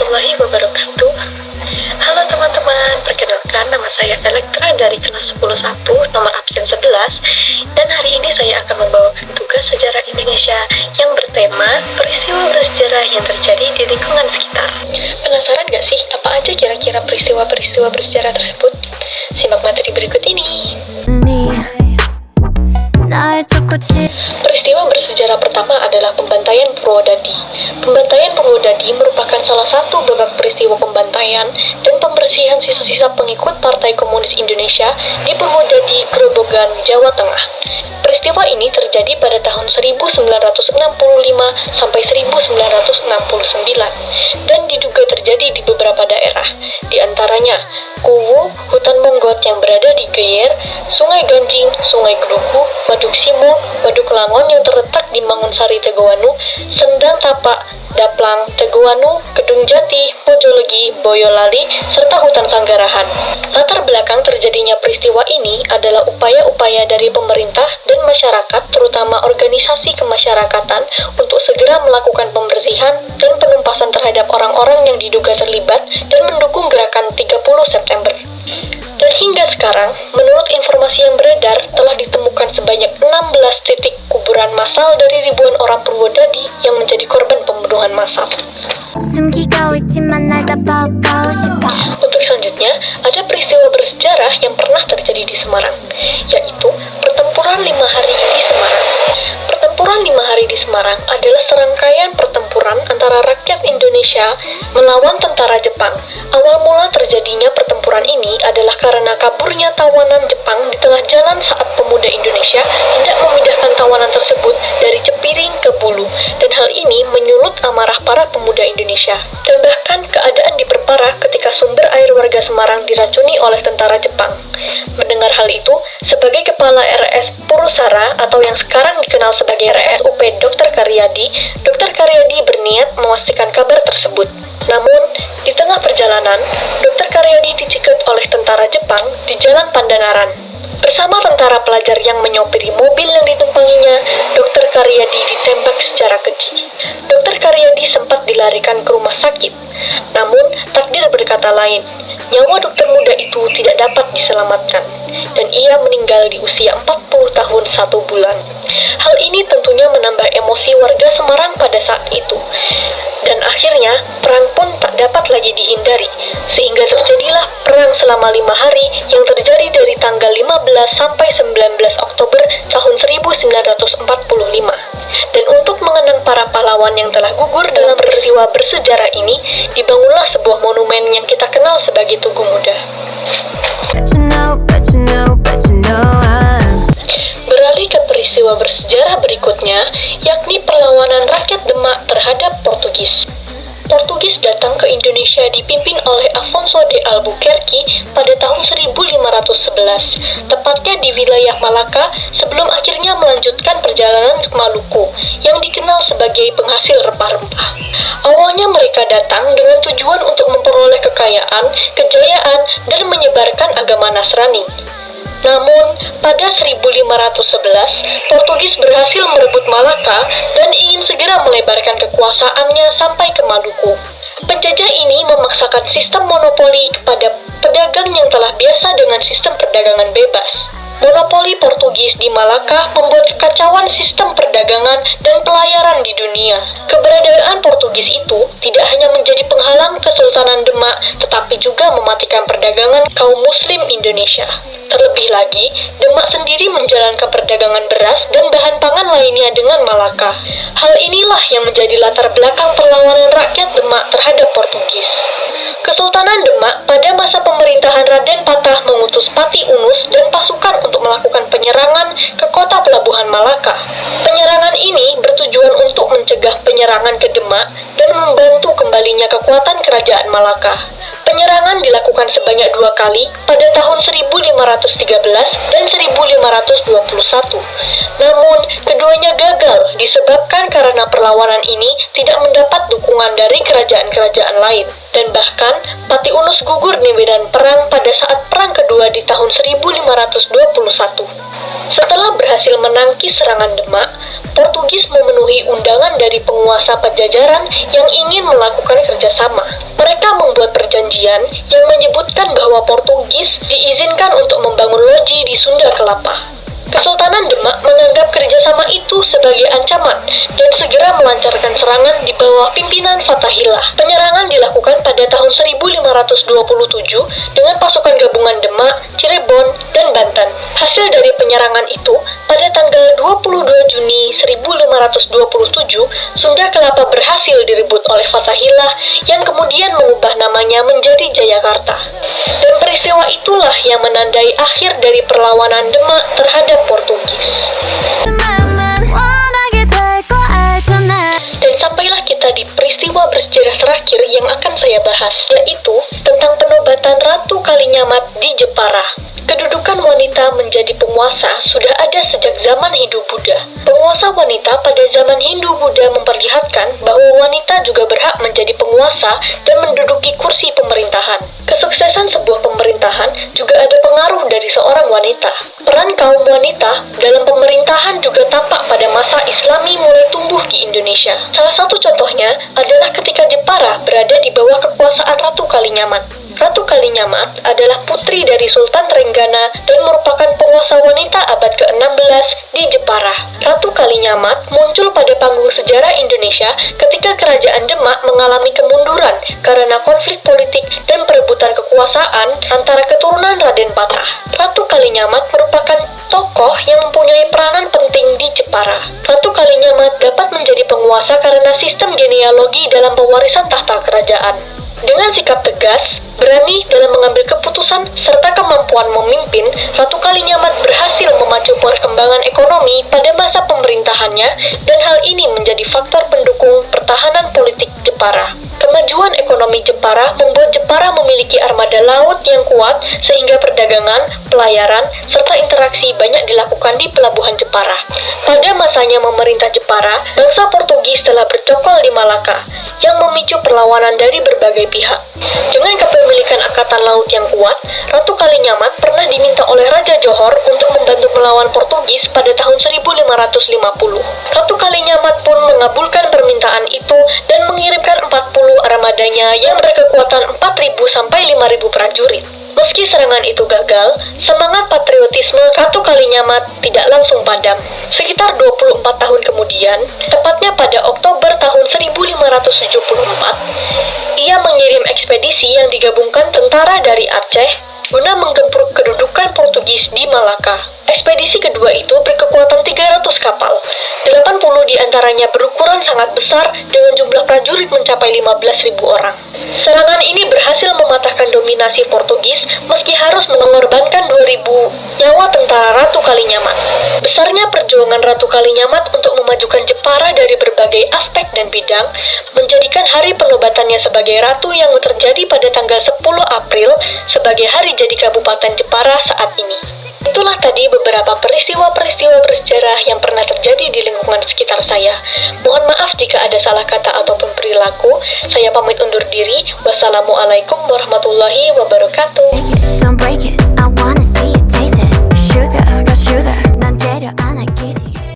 warahmatullahi wabarakatuh. Halo teman-teman, perkenalkan nama saya Elektra dari kelas 101 nomor absen 11, dan hari ini saya akan membawakan tugas sejarah Indonesia yang bertema peristiwa bersejarah yang terjadi di lingkungan sekitar. Penasaran gak sih apa aja kira-kira peristiwa-peristiwa bersejarah tersebut? Simak materi berikut ini. Peristiwa bersejarah pertama adalah pembantaian Purwodadi. Pembantaian Purwodadi merupakan salah satu babak peristiwa pembantaian dan pembersihan sisa-sisa pengikut Partai Komunis Indonesia di Purwodadi, Grobogan, Jawa Tengah. Peristiwa ini terjadi pada tahun 1965 sampai 1969 dan diduga terjadi di beberapa daerah, di antaranya Kuwu, hutan Monggot yang berada di Geyer, Sungai Ganjing, Sungai Gelugu, Waduk Simo, Waduk Langon yang terletak di Mangunsari Teguwanu, Sendang Tapak, Daplang, Teguwanu, Kedung Jati, Mojolegi, Boyolali, serta hutan Sanggarahan. Latar belakang terjadinya peristiwa ini adalah upaya-upaya dari pemerintah dan masyarakat, terutama organisasi kemasyarakatan, untuk segera melakukan pembersihan dan penumpasan terhadap orang-orang yang diduga terlibat dan mendukung gerakan 30 September. Dan hingga sekarang, menurut informasi yang beredar, telah ditemukan sebanyak 16 titik kuburan massal dari ribuan orang Purwodadi yang menjadi korban pembunuhan massal. Untuk selanjutnya, ada peristiwa bersejarah yang pernah terjadi di Semarang, yaitu Pertempuran 5 Hari di Semarang. Pertempuran 5 Hari di Semarang adalah serangkaian pertempuran antara rakyat Indonesia melawan tentara Jepang. Awal mula terjadinya pertempuran ini adalah karena kaburnya tawanan Jepang di tengah jalan saat pemuda Indonesia hendak memindahkan tawanan tersebut dari Cepiring ke Bulu, dan hal ini menyulut amarah para pemuda Indonesia. Dan bahkan keadaan diperparah ketika sumber air warga Semarang diracuni oleh tentara Jepang. Mendengar hal itu, sebagai kepala RS Purusara atau yang sekarang dikenal sebagai RSUP Dr. Karyadi, Dr. Karyadi berniat memastikan kabar tersebut. Namun, di tengah perjalanan, Dr. Karyadi dicegat oleh tentara Jepang di Jalan Pandanaran. Bersama tentara pelajar yang menyopiri mobil yang ditumpanginya, Dr. Karyadi ditembak secara keji. Dr. Karyadi sempat dilarikan ke rumah sakit. Namun, takdir berkata lain. Nyawa dokter muda itu tidak dapat diselamatkan, dan ia meninggal di usia 40 tahun 1 bulan. Hal ini tentunya menambah emosi warga Semarang pada saat itu. Dan akhirnya, perang pun tak dapat lagi dihindari, sehingga terjadilah perang selama 5 hari yang terjadi dari tanggal 15 sampai 19 Oktober tahun 1945. Dan untuk mengenang para pahlawan yang telah gugur dalam peristiwa bersejarah ini, dibangunlah sebuah monumen yang kita kenal sebagai Tugu Muda. Beralih ke peristiwa bersejarah berikutnya, yakni perlawanan rakyat Demak terhadap Portugis. Portugis datang ke Indonesia dipimpin oleh Afonso de Albuquerque pada tahun 1511, tepatnya di wilayah Malaka, sebelum akhirnya melanjutkan perjalanan ke Maluku, yang dikenal sebagai penghasil rempah-rempah. Awalnya mereka datang dengan tujuan untuk memperoleh kekayaan, kejayaan, dan menyebarkan agama Nasrani. Namun, pada 1511, Portugis berhasil merebut Malaka dan ingin segera melebarkan kekuasaannya sampai ke Maluku. Penjajah ini memaksakan sistem monopoli kepada pedagang yang telah biasa dengan sistem perdagangan bebas. Monopoli Portugis di Malaka membuat kekacauan sistem perdagangan dan pelayaran di dunia. Keberadaan Portugis itu tidak hanya menjadi penghalang Kesultanan Demak, tetapi juga mematikan perdagangan kaum Muslim Indonesia. Terlebih lagi, Demak sendiri menjalankan perdagangan beras dan bahan pangan lainnya dengan Malaka. Hal inilah yang menjadi latar belakang perlawanan rakyat Demak terhadap Portugis. Kesultanan Demak pada masa pemerintahan Raden Patah mengutus Pati Unus dan pasukan untuk melakukan penyerangan ke kota pelabuhan Malaka. Penyerangan ini bertujuan untuk mencegah penyerangan ke Demak dan membantu kembalinya kekuatan kerajaan Malaka. Penyerangan dilakukan sebanyak 2 kali pada tahun 1513 dan 1521. Namun, keduanya gagal disebabkan karena perlawanan ini tidak mendapat dukungan dari kerajaan-kerajaan lain. Dan bahkan, Pati Unus gugur di medan perang pada saat perang kedua di tahun 1521. Setelah berhasil menangkis serangan Demak, Portugis memenuhi memenuhi undangan dari penguasa Pajajaran yang ingin melakukan kerjasama. Mereka membuat perjanjian yang menyebutkan bahwa Portugis diizinkan untuk membangun loji di Sunda Kelapa. Kesultanan Demak menganggap kerjasama itu sebagai ancaman dan segera melancarkan serangan di bawah pimpinan Fathahillah. Penyerangan dilakukan pada tahun 1527 dengan pasukan gabungan Demak, Cirebon, dan Banten. Hasil dari penyerangan itu, pada tanggal 22 Juni 1527, Sunda Kelapa berhasil direbut oleh Fathahillah yang kemudian mengubah namanya menjadi Jayakarta. Dan peristiwa itulah yang menandai akhir dari perlawanan Demak terhadap Portugis. Dan sampailah kita di peristiwa bersejarah terakhir yang akan saya bahas, yaitu tentang penobatan Ratu Kalinyamat di Jepara. Kedudukan wanita menjadi penguasa sudah ada sejak zaman Hindu-Buddha. Penguasa wanita pada zaman Hindu-Buddha memperlihatkan bahwa wanita juga berhak menjadi penguasa dan menduduki kursi pemerintahan. Kesuksesan sebuah pemerintahan juga ada pengaruh dari seorang wanita. Peran kaum wanita dalam pemerintahan juga tampak pada masa Islami mulai tumbuh di Indonesia. Salah satu contohnya adalah ketika Jepara berada di bawah kekuasaan Ratu Kalinyamat. Ratu Kalinyamat adalah putri dari Sultan Trenggana dan merupakan penguasa wanita abad ke-16 di Jepara. Ratu Kalinyamat muncul pada panggung sejarah Indonesia ketika Kerajaan Demak mengalami kemunduran karena konflik politik dan perebutan kekuasaan antara keturunan Raden Patah. Ratu Kalinyamat merupakan tokoh yang mempunyai peranan penting di Jepara. Ratu Kalinyamat dapat menjadi penguasa karena sistem genealogi dalam pewarisan tahta kerajaan. Dengan sikap tegas, berani dalam mengambil keputusan, serta kemampuan memimpin, Ratu Kalinyamat berhasil memacu perkembangan ekonomi pada masa pemerintahannya dan hal ini menjadi faktor pendukung pertahanan politik Jepara. Kemajuan ekonomi Jepara membuat Jepara memiliki armada laut yang kuat sehingga perdagangan, pelayaran, serta interaksi banyak dilakukan di pelabuhan Jepara. Pada masanya memerintah Jepara, bangsa Portugis telah bercokol di Malaka, yang memicu perlawanan dari berbagai pihak. Dengan kepemilikan angkatan laut yang kuat, Ratu Kalinyamat pernah diminta oleh Raja Johor untuk membantu melawan Portugis pada tahun 1550. Ratu Kalinyamat pun mengabulkan permintaan itu dan mengirimkan 40 armadanya yang berkekuatan 4.000 sampai 5.000 prajurit. Meski serangan itu gagal, semangat patriotisme Ratu Kalinyamat tidak langsung padam. Sekitar 24 tahun kemudian, tepatnya pada Oktober tahun 1574, ia mengirim ekspedisi yang digabungkan tentara dari Aceh guna menggempur kedudukan Portugis di Malaka. Ekspedisi kedua itu berkekuatan 300 kapal. 80 diantaranya berukuran sangat besar dengan jumlah prajurit mencapai 15.000 orang. Serangan ini berhasil mematahkan dominasi Portugis meski harus mengorbankan 2.000 nyawa tentara Ratu Kalinyamat. Besarnya perjuangan Ratu Kalinyamat untuk memajukan Jepara dari berbagai aspek dan bidang menjadikan hari penobatannya sebagai ratu yang terjadi pada tanggal 10 April sebagai hari jadi Kabupaten Jepara saat ini. Itulah tadi beberapa peristiwa-peristiwa bersejarah yang pernah terjadi di lingkungan sekitar saya. Mohon maaf jika ada salah kata ataupun perilaku. Saya pamit undur diri. Wassalamualaikum warahmatullahi wabarakatuh.